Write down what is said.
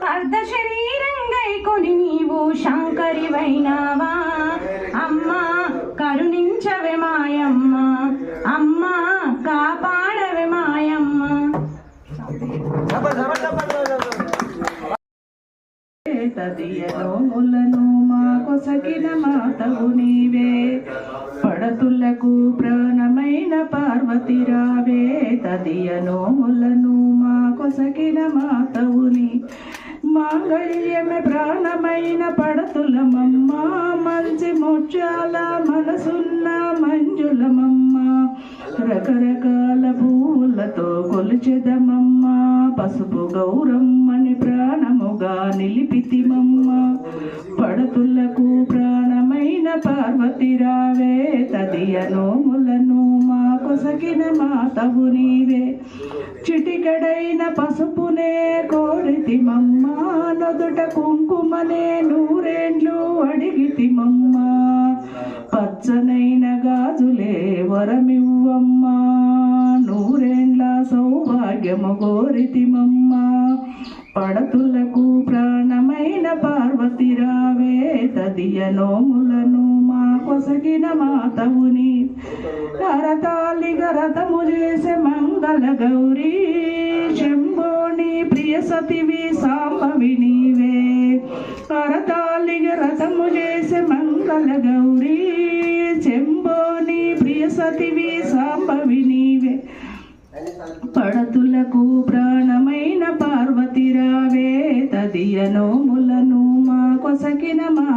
అర్ధ శరీరంగై కొని నీవు శంకరివైనావా అమ్మా కరుణించవే మాయమ్మ అమ్మా కాపాడవే మాయమ్మ. తదియనోములను మా కొసకిన మాతవు నీవే పడతులకు ప్రాణమైన పార్వతిరావే తదియనోములను మా కొసకిన మాతవుని మాంగళ్యమే ప్రాణమైన పడతులమమ్మ మంచి ముత్యాల మనసున్న మంజులమమ్మ రకరకాల పూలతో కొలిచెదమమ్మ పసుపు గౌరమ్మని ప్రాణముగా నిలిపితిమమ్మ పడతులకు ప్రాణమైన పార్వతిరావే తదియనోములను మా కొసకిన మాతవు నీవే చిటికడైన పసుపునే కోరితిమమ్మ నొదుట కుంకుమనే నూరేండ్లు అడిగితిమమ్మ పచ్చనైన గాజులే వరమివ్వమ్మ నూరేండ్ల సౌభాగ్యము కోరితిమమ్మ పడతులకు ప్రాణమైన పార్వతిరావే తదియనోములను మా కొసగిన మాతవుని కరతాళిగ రథము చేసే మంగళ గౌరీ శంభోని ప్రియ సతివి సాంబవి నీవే కరతాళిగ రథము చేసే మంగళ గౌరీ శంభోని ప్రియ సతివి సాంబవి నీవే పడతులకు ప్రాణమైన పార్వతిరావే తదియనోములను మా కొసకిన మా